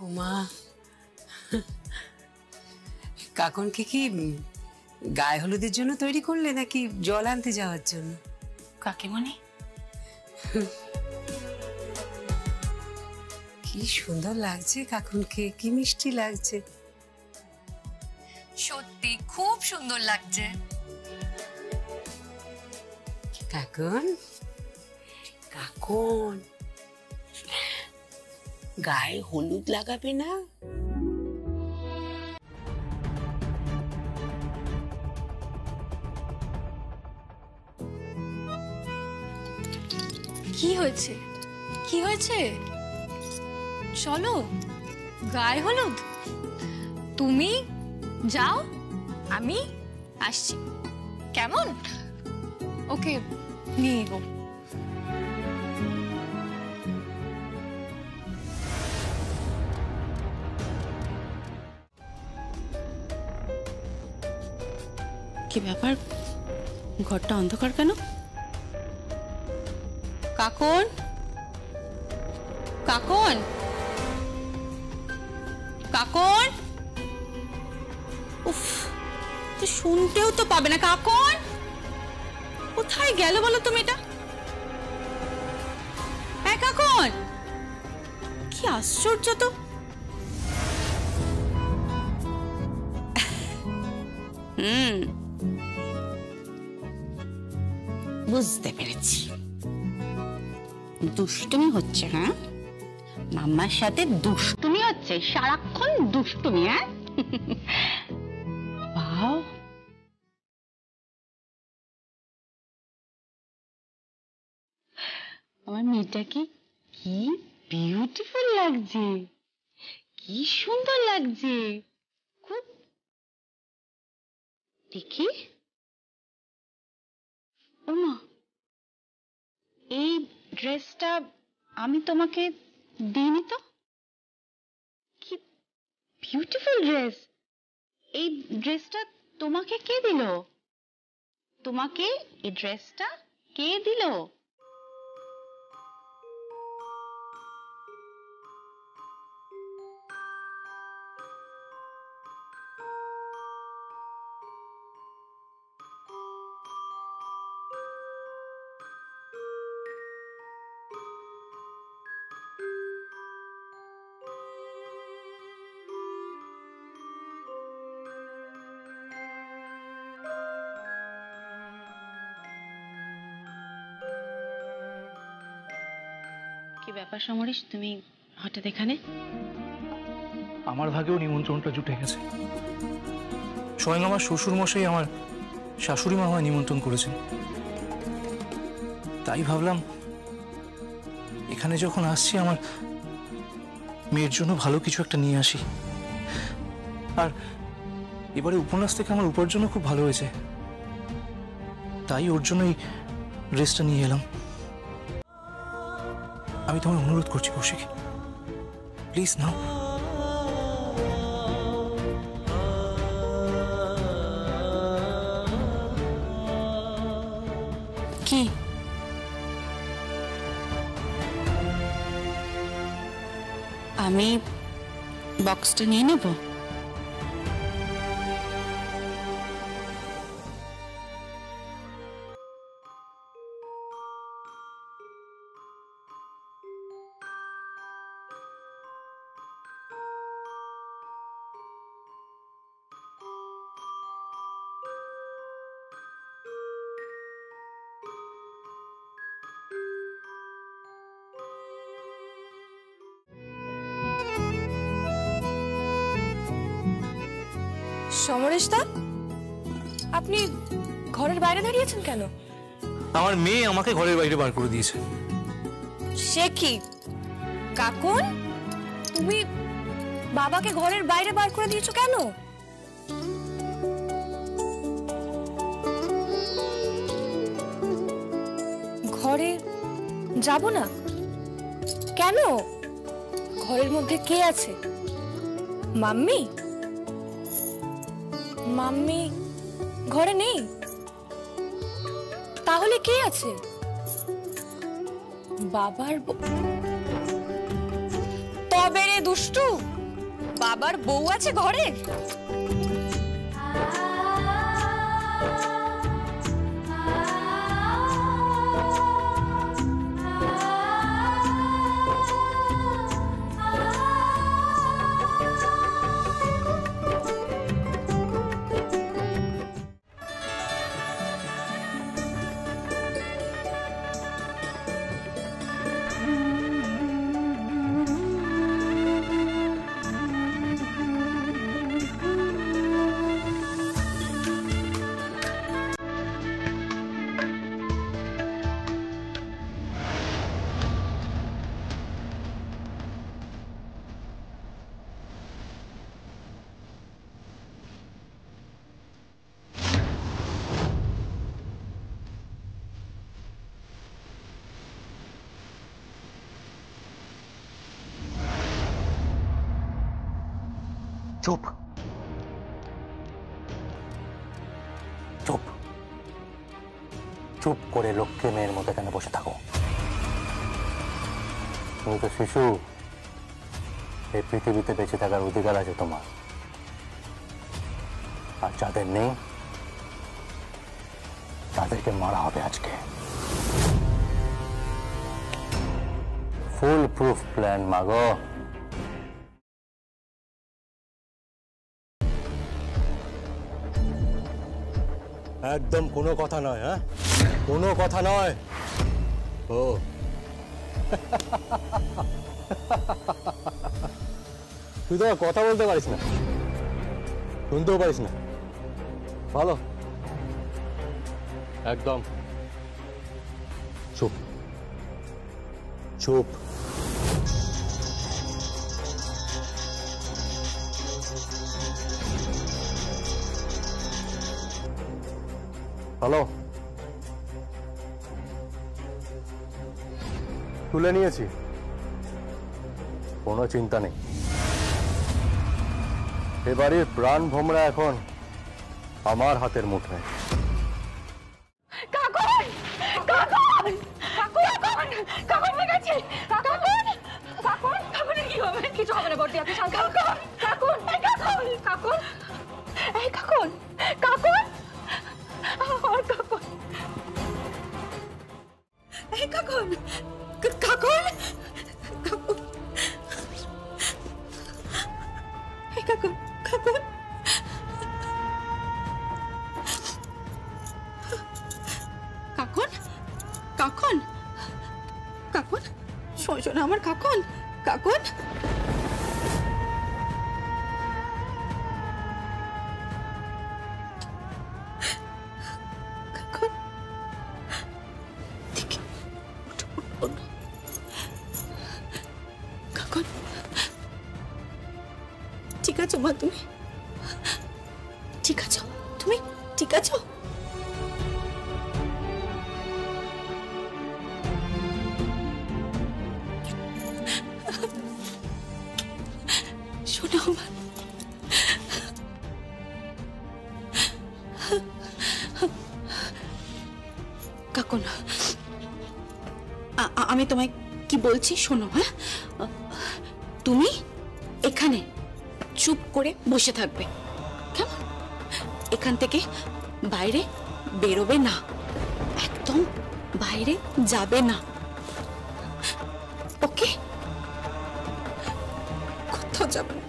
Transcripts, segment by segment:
ওমা, কাকনকে কি গায়ে হলুদের জন্য তৈরি করলে নাকি জল আনতে যাওয়ার জন্য? কাকিমণি, কি সুন্দর লাগছে কাকনকে, কি মিষ্টি লাগছে। সত্যি খুব সুন্দর লাগছে। কাকন, কাকন গায়ে হলুদ লাগাবে না? কি হয়েছে? কি হয়েছে? চলো, গায়ে হলুদ। তুমি যাও, আমি আসছি। কেমন? ওকে নিয়ে গো। কি ব্যাপার, ঘরটা অন্ধকার কেন? কাকন, কাকন, কাকন, উফ, তো শুনতেও তো পাবে না। কাকন কোথায় গেল বলো তো মেয়েটা? হ্যাঁ কাকন, কি আশ্চর্য তো। বুঝতে পেরেছি, দুষ্টুমি হচ্ছে। হ্যাঁ, মাম্মার সাথে দুষ্টুমি হচ্ছে, সারাক্ষণ দুষ্টুমি। হ্যাঁ, বাহ, আমার মেয়েটাকে কি বিউটিফুল লাগছে, কি সুন্দর লাগছে। খুব দেখি। ওমা, এই ড্রেসটা আমি তোমাকে দিইনি তো। কি বিউটিফুল ড্রেস! এই ড্রেসটা তোমাকে কে দিল? তোমাকে এই ড্রেসটা কে দিল? কি ব্যাপার সমরেশ, তুমি হঠাৎ এখানে? আমার ভাগেও নিমন্ত্রণটা জুটে গেছে। স্বয়ং আমার শ্বশুর মশাই আমার শাশুড়ি মা আমায় নিমন্ত্রণ করেছেন। তাই ভাবলাম এখানে যখন আসছি আমার মেয়ের জন্য ভালো কিছু একটা নিয়ে আসি। আর এবারে উপন্যাস থেকে আমার উপার্জনও খুব ভালো হয়েছে, তাই ওর জন্য এই ড্রেসটা নিয়ে এলাম। আমি তোমায় অনুরোধ করছি কৌশিক, প্লিজ নাও। কি আমি বক্সটা নিয়ে নেব? সমরেশ দা, আপনি ঘরের বাইরে দাঁড়িয়েছেন কেন? আমার মেয়ে আমাকে ঘরের বাইরে বার করে দিয়েছে। সে কি কাকুন, তুমি বাবাকে ঘরের বাইরে বার করে দিয়েছো কেন? ঘরে যাব না কেন? ঘরের মধ্যে কে আছে? মাম্মি? মাম্মি ঘরে নেই, তাহলে কে আছে? বাবার হবে রে দুষ্টু, বাবার বউ আছে ঘরে। চুপ চুপ চুপ করে লক্ষ্মী মেয়ের মতো এখানে বসে থাকো। তুমি তো শিশু, এই পৃথিবীতে বেঁচে থাকার অধিকার আছে তোমার। আর যাদের নেই তাদেরকে মারা হবে আজকে। ফুল প্রুফ প্ল্যান মাগো। একদম কোনো কথা নয়, হ্যাঁ কোনো কথা নয়। ও তুই তো কথা বলতে পারিস না, শুনতেও পারিস না। ভালো, একদম চুপ চুপ। হ্যালো, তুলে নিয়েছি, কোনো চিন্তা নেই। এ বাড়ির প্রাণ ভোমরা এখন আমার হাতের মুঠোয়। কাকুন কাকুন কাকুন কাকুন হয়ে গেছে। কাকুন কাকুন কাকুনের কি হবে? কিছু হবে না বড়দি, আপনি শান্ত। কাকুন কাকুন কাকুন কাকুন এই কাকুন কাকুন আর কাকুন এই কাকুন কাকুন কাকুন এই কাকুন কাকুন কাকুন কাকুন কাকুন শোনো আমার কাকুন কাকুন কাকুন কাকুন ঠিক আছো মা? তুমি ঠিক আছো? তুমি ঠিক আছো? শোনো আমার কাকুন, আমি তোমায় কি বলছি শোনো। হ্যাঁ, তুমি এখানে চুপ করে বসে থাকবে, কেমন? এখান থেকে বাইরে বেরোবে না, একদম বাইরে যাবে না, ওকে? কোথাও যাবে না।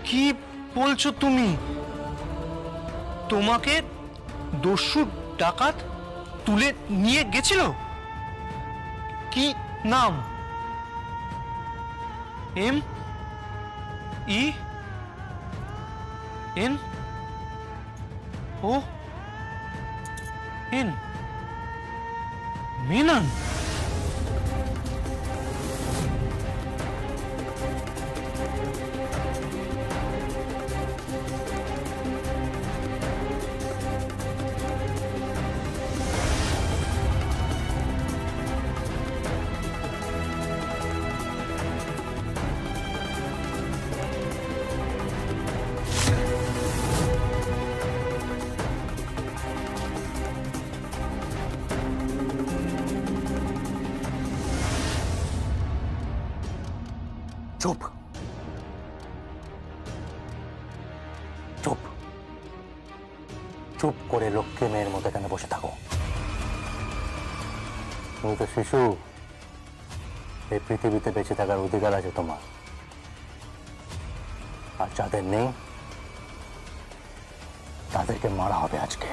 কি বলছো তুমি? তোমাকে দস্যু ডাকাত তুলে নিয়ে গেছিল? কি নাম? M E N O N, Menon. চুপ চুপ চুপ করে লক্ষ্মী মেয়ের মতো এখানে বসে থাকো। তুমি তো শিশু, এই পৃথিবীতে বেঁচে থাকার অধিকার আছে তোমার। আর যাদের নেই তাদেরকে মারা হবে আজকে।